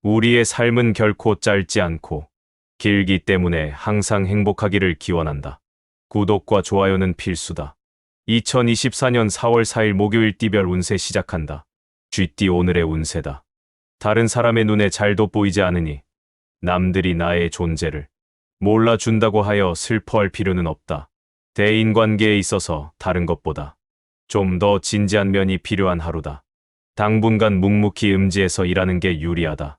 우리의 삶은 결코 짧지 않고 길기 때문에 항상 행복하기를 기원한다. 구독과 좋아요는 필수다. 2024년 4월 4일 목요일 띠별 운세 시작한다. 쥐띠 오늘의 운세다. 다른 사람의 눈에 잘 돋보이지 않으니 남들이 나의 존재를 몰라준다고 하여 슬퍼할 필요는 없다. 대인관계에 있어서 다른 것보다 좀 더 진지한 면이 필요한 하루다. 당분간 묵묵히 음지에서 일하는 게 유리하다.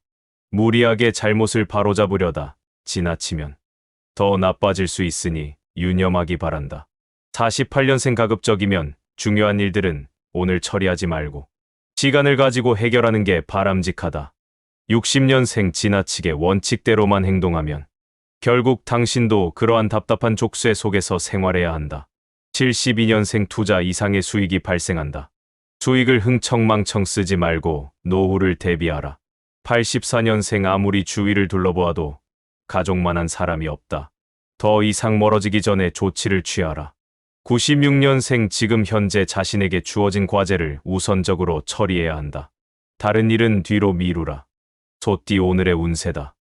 무리하게 잘못을 바로잡으려다 지나치면 더 나빠질 수 있으니 유념하기 바란다. 48년생 가급적이면 중요한 일들은 오늘 처리하지 말고 시간을 가지고 해결하는 게 바람직하다. 60년생 지나치게 원칙대로만 행동하면 결국 당신도 그러한 답답한 족쇄 속에서 생활해야 한다. 72년생 투자 이상의 수익이 발생한다. 수익을 흥청망청 쓰지 말고 노후를 대비하라. 84년생 아무리 주위를 둘러보아도 가족만한 사람이 없다. 더 이상 멀어지기 전에 조치를 취하라. 96년생 지금 현재 자신에게 주어진 과제를 우선적으로 처리해야 한다. 다른 일은 뒤로 미루라. 소띠 오늘의 운세다.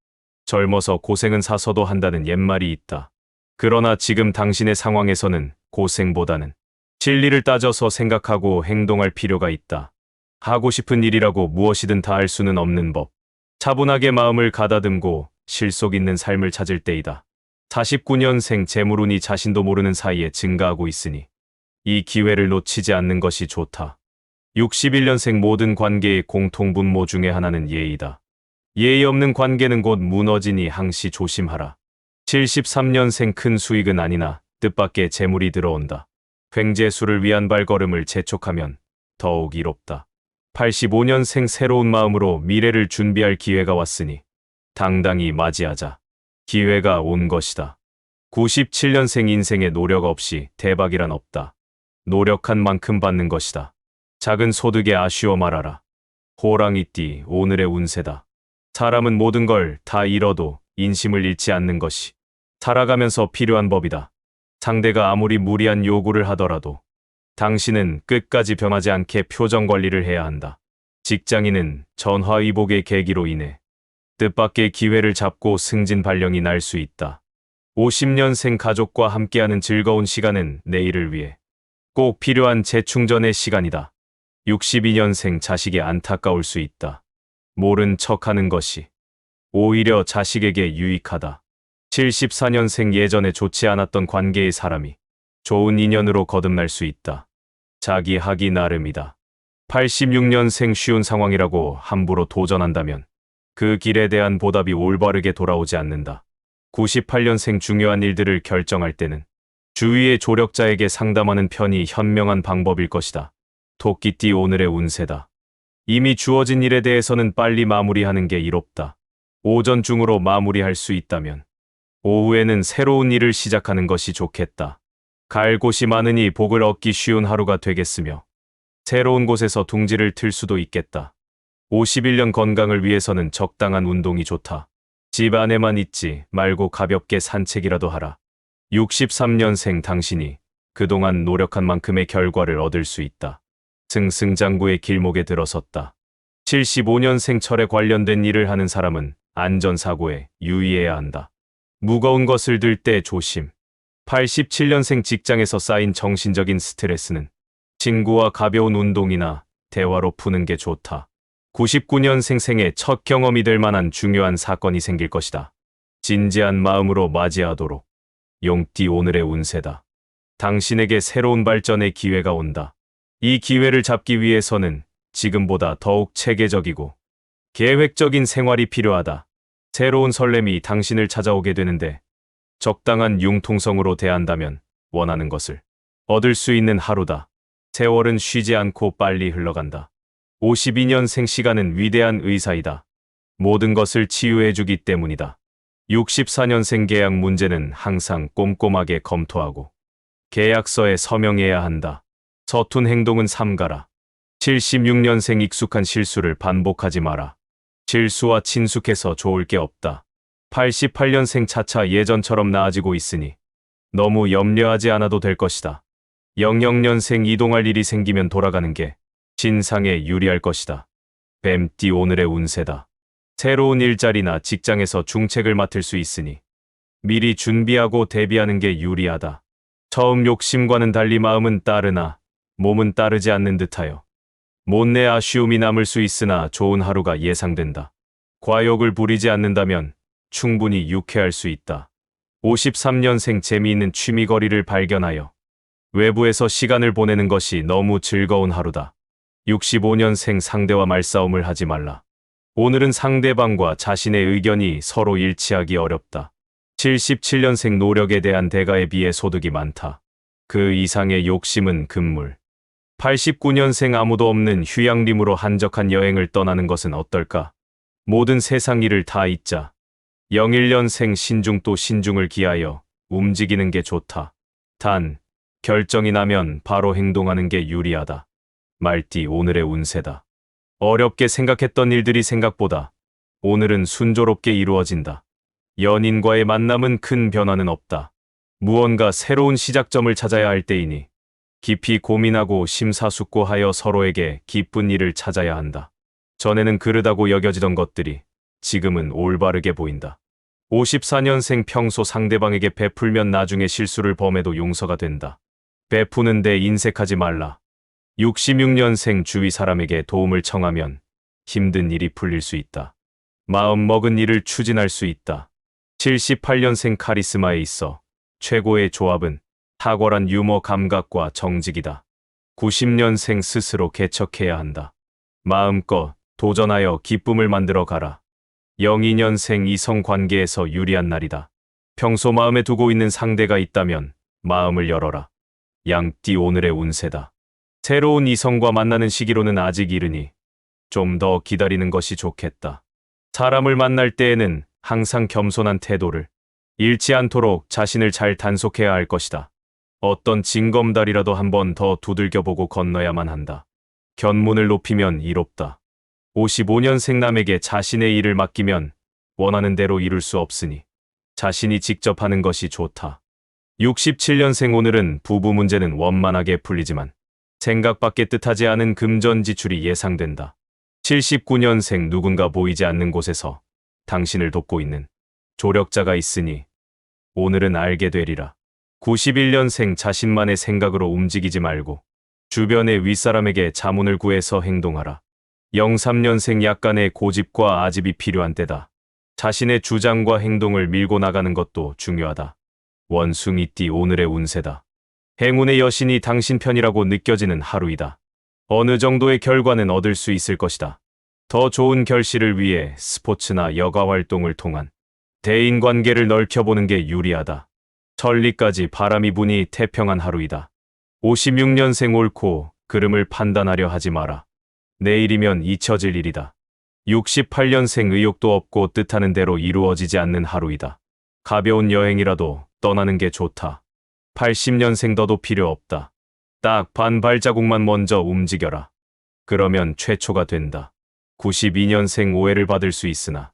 젊어서 고생은 사서도 한다는 옛말이 있다. 그러나 지금 당신의 상황에서는 고생보다는 진리를 따져서 생각하고 행동할 필요가 있다. 하고 싶은 일이라고 무엇이든 다 할 수는 없는 법. 차분하게 마음을 가다듬고 실속 있는 삶을 찾을 때이다. 49년생 재물운이 자신도 모르는 사이에 증가하고 있으니 이 기회를 놓치지 않는 것이 좋다. 61년생 모든 관계의 공통분모 중에 하나는 예의다. 예의 없는 관계는 곧 무너지니 항시 조심하라. 73년생 큰 수익은 아니나 뜻밖의 재물이 들어온다. 횡재수를 위한 발걸음을 재촉하면 더욱 이롭다. 85년생 새로운 마음으로 미래를 준비할 기회가 왔으니 당당히 맞이하자. 기회가 온 것이다. 97년생 인생에 노력 없이 대박이란 없다. 노력한 만큼 받는 것이다. 작은 소득에 아쉬워 말아라. 호랑이띠 오늘의 운세다. 사람은 모든 걸 다 잃어도 인심을 잃지 않는 것이 살아가면서 필요한 법이다. 상대가 아무리 무리한 요구를 하더라도 당신은 끝까지 변하지 않게 표정 관리를 해야 한다. 직장인은 전화위복의 계기로 인해 뜻밖의 기회를 잡고 승진 발령이 날 수 있다. 50년생 가족과 함께하는 즐거운 시간은 내일을 위해 꼭 필요한 재충전의 시간이다. 62년생 자식이 안타까울 수 있다. 모른 척하는 것이 오히려 자식에게 유익하다. 74년생 예전에 좋지 않았던 관계의 사람이 좋은 인연으로 거듭날 수 있다. 자기 하기 나름이다. 86년생 쉬운 상황이라고 함부로 도전한다면 그 길에 대한 보답이 올바르게 돌아오지 않는다. 98년생 중요한 일들을 결정할 때는 주위의 조력자에게 상담하는 편이 현명한 방법일 것이다. 토끼띠 오늘의 운세다. 이미 주어진 일에 대해서는 빨리 마무리하는 게 이롭다. 오전 중으로 마무리할 수 있다면 오후에는 새로운 일을 시작하는 것이 좋겠다. 갈 곳이 많으니 복을 얻기 쉬운 하루가 되겠으며 새로운 곳에서 둥지를 틀 수도 있겠다. 51년 건강을 위해서는 적당한 운동이 좋다. 집 안에만 있지 말고 가볍게 산책이라도 하라. 63년생 당신이 그동안 노력한 만큼의 결과를 얻을 수 있다. 승승장구의 길목에 들어섰다. 75년생 철에 관련된 일을 하는 사람은 안전사고에 유의해야 한다. 무거운 것을 들 때 조심. 87년생 직장에서 쌓인 정신적인 스트레스는 친구와 가벼운 운동이나 대화로 푸는 게 좋다. 99년생 생의 첫 경험이 될 만한 중요한 사건이 생길 것이다. 진지한 마음으로 맞이하도록. 용띠 오늘의 운세다. 당신에게 새로운 발전의 기회가 온다. 이 기회를 잡기 위해서는 지금보다 더욱 체계적이고 계획적인 생활이 필요하다. 새로운 설렘이 당신을 찾아오게 되는데 적당한 융통성으로 대한다면 원하는 것을 얻을 수 있는 하루다. 세월은 쉬지 않고 빨리 흘러간다. 52년생 시간은 위대한 의사이다. 모든 것을 치유해주기 때문이다. 64년생 계약 문제는 항상 꼼꼼하게 검토하고 계약서에 서명해야 한다. 서툰 행동은 삼가라. 76년생 익숙한 실수를 반복하지 마라. 실수와 친숙해서 좋을 게 없다. 88년생 차차 예전처럼 나아지고 있으니 너무 염려하지 않아도 될 것이다. 00년생 이동할 일이 생기면 돌아가는 게 신상에 유리할 것이다. 뱀띠 오늘의 운세다. 새로운 일자리나 직장에서 중책을 맡을 수 있으니 미리 준비하고 대비하는 게 유리하다. 처음 욕심과는 달리 마음은 따르나 몸은 따르지 않는 듯하여 못내 아쉬움이 남을 수 있으나 좋은 하루가 예상된다. 과욕을 부리지 않는다면 충분히 유쾌할 수 있다. 53년생 재미있는 취미거리를 발견하여 외부에서 시간을 보내는 것이 너무 즐거운 하루다. 65년생 상대와 말싸움을 하지 말라. 오늘은 상대방과 자신의 의견이 서로 일치하기 어렵다. 77년생 노력에 대한 대가에 비해 소득이 많다. 그 이상의 욕심은 금물. 89년생 아무도 없는 휴양림으로 한적한 여행을 떠나는 것은 어떨까? 모든 세상 일을 다 잊자. 01년생 신중 또 신중을 기하여 움직이는 게 좋다. 단, 결정이 나면 바로 행동하는 게 유리하다. 말띠 오늘의 운세다. 어렵게 생각했던 일들이 생각보다 오늘은 순조롭게 이루어진다. 연인과의 만남은 큰 변화는 없다. 무언가 새로운 시작점을 찾아야 할 때이니 깊이 고민하고 심사숙고하여 서로에게 기쁜 일을 찾아야 한다. 전에는 그르다고 여겨지던 것들이 지금은 올바르게 보인다. 54년생 평소 상대방에게 베풀면 나중에 실수를 범해도 용서가 된다. 베푸는 데 인색하지 말라. 66년생 주위 사람에게 도움을 청하면 힘든 일이 풀릴 수 있다. 마음 먹은 일을 추진할 수 있다. 78년생 카리스마에 있어 최고의 조합은 탁월한 유머 감각과 정직이다. 90년생 스스로 개척해야 한다. 마음껏 도전하여 기쁨을 만들어 가라. 02년생 이성 관계에서 유리한 날이다. 평소 마음에 두고 있는 상대가 있다면 마음을 열어라. 양띠 오늘의 운세다. 새로운 이성과 만나는 시기로는 아직 이르니 좀 더 기다리는 것이 좋겠다. 사람을 만날 때에는 항상 겸손한 태도를 잃지 않도록 자신을 잘 단속해야 할 것이다. 어떤 징검다리라도 한 번 더 두들겨보고 건너야만 한다. 견문을 높이면 이롭다. 55년생 남에게 자신의 일을 맡기면 원하는 대로 이룰 수 없으니 자신이 직접 하는 것이 좋다. 67년생 오늘은 부부 문제는 원만하게 풀리지만 생각밖의 뜻하지 않은 금전 지출이 예상된다. 79년생 누군가 보이지 않는 곳에서 당신을 돕고 있는 조력자가 있으니 오늘은 알게 되리라. 91년생 자신만의 생각으로 움직이지 말고 주변의 윗사람에게 자문을 구해서 행동하라. 03년생 약간의 고집과 아집이 필요한 때다. 자신의 주장과 행동을 밀고 나가는 것도 중요하다. 원숭이띠 오늘의 운세다. 행운의 여신이 당신 편이라고 느껴지는 하루이다. 어느 정도의 결과는 얻을 수 있을 것이다. 더 좋은 결실을 위해 스포츠나 여가 활동을 통한 대인관계를 넓혀보는 게 유리하다. 천리까지 바람이 부니 태평한 하루이다. 56년생 옳고 그름을 판단하려 하지 마라. 내일이면 잊혀질 일이다. 68년생 의욕도 없고 뜻하는 대로 이루어지지 않는 하루이다. 가벼운 여행이라도 떠나는 게 좋다. 80년생 너도 필요 없다. 딱 반 발자국만 먼저 움직여라. 그러면 최초가 된다. 92년생 오해를 받을 수 있으나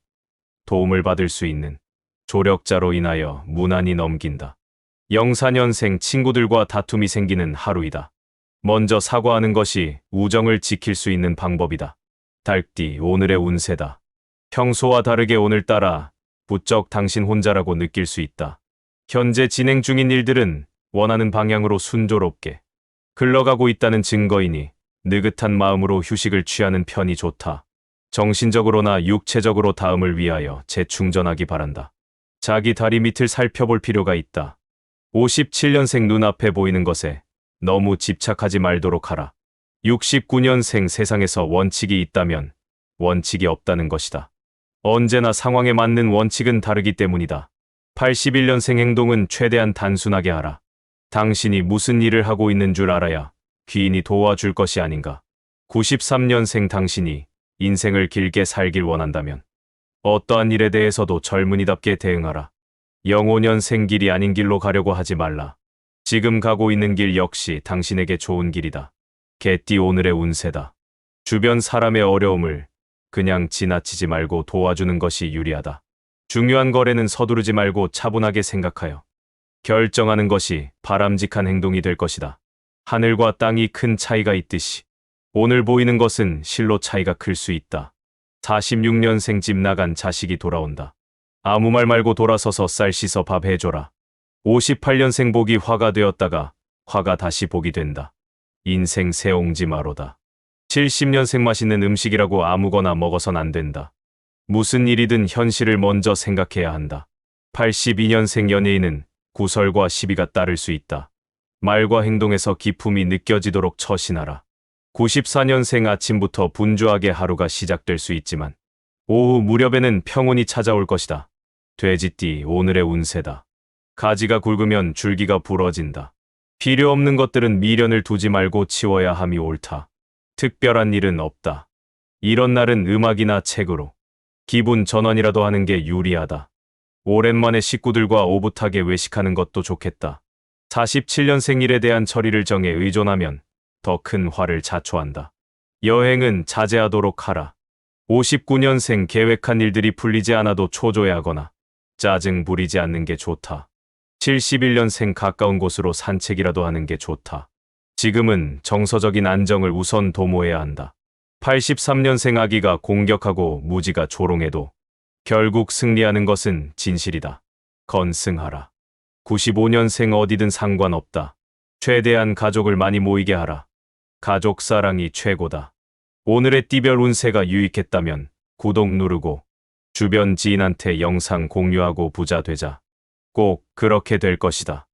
도움을 받을 수 있는 조력자로 인하여 무난히 넘긴다. 04년생 친구들과 다툼이 생기는 하루이다. 먼저 사과하는 것이 우정을 지킬 수 있는 방법이다. 달띠 오늘의 운세다. 평소와 다르게 오늘따라 부쩍 당신 혼자라고 느낄 수 있다. 현재 진행 중인 일들은 원하는 방향으로 순조롭게 흘러가고 있다는 증거이니 느긋한 마음으로 휴식을 취하는 편이 좋다. 정신적으로나 육체적으로 다음을 위하여 재충전하기 바란다. 자기 다리 밑을 살펴볼 필요가 있다. 57년생 눈앞에 보이는 것에 너무 집착하지 말도록 하라. 69년생 세상에서 원칙이 있다면 원칙이 없다는 것이다. 언제나 상황에 맞는 원칙은 다르기 때문이다. 81년생 행동은 최대한 단순하게 하라. 당신이 무슨 일을 하고 있는 줄 알아야 귀인이 도와줄 것이 아닌가. 93년생 당신이 인생을 길게 살길 원한다면 어떠한 일에 대해서도 젊은이답게 대응하라. 05년생 길이 아닌 길로 가려고 하지 말라. 지금 가고 있는 길 역시 당신에게 좋은 길이다. 개띠 오늘의 운세다. 주변 사람의 어려움을 그냥 지나치지 말고 도와주는 것이 유리하다. 중요한 거래는 서두르지 말고 차분하게 생각하여 결정하는 것이 바람직한 행동이 될 것이다. 하늘과 땅이 큰 차이가 있듯이 오늘 보이는 것은 실로 차이가 클 수 있다. 46년생 집 나간 자식이 돌아온다. 아무 말 말고 돌아서서 쌀 씻어 밥 해줘라. 58년생 복이 화가 되었다가 화가 다시 복이 된다. 인생 새옹지 마로다. 70년생 맛있는 음식이라고 아무거나 먹어선 안 된다. 무슨 일이든 현실을 먼저 생각해야 한다. 82년생 연예인은 구설과 시비가 따를 수 있다. 말과 행동에서 기품이 느껴지도록 처신하라. 94년생 아침부터 분주하게 하루가 시작될 수 있지만 오후 무렵에는 평온이 찾아올 것이다. 돼지띠 오늘의 운세다. 가지가 굵으면 줄기가 부러진다. 필요 없는 것들은 미련을 두지 말고 치워야 함이 옳다. 특별한 일은 없다. 이런 날은 음악이나 책으로 기분 전환이라도 하는 게 유리하다. 오랜만에 식구들과 오붓하게 외식하는 것도 좋겠다. 47년생 일에 대한 처리를 정해 의존하면 더 큰 화를 자초한다. 여행은 자제하도록 하라. 59년생 계획한 일들이 풀리지 않아도 초조해하거나 짜증 부리지 않는 게 좋다. 71년생 가까운 곳으로 산책이라도 하는 게 좋다. 지금은 정서적인 안정을 우선 도모해야 한다. 83년생 아기가 공격하고 무지가 조롱해도 결국 승리하는 것은 진실이다. 건승하라. 95년생 어디든 상관없다. 최대한 가족을 많이 모이게 하라. 가족 사랑이 최고다. 오늘의 띠별 운세가 유익했다면 구독 누르고 주변 지인한테 영상 공유하고 부자 되자. 꼭 그렇게 될 것이다.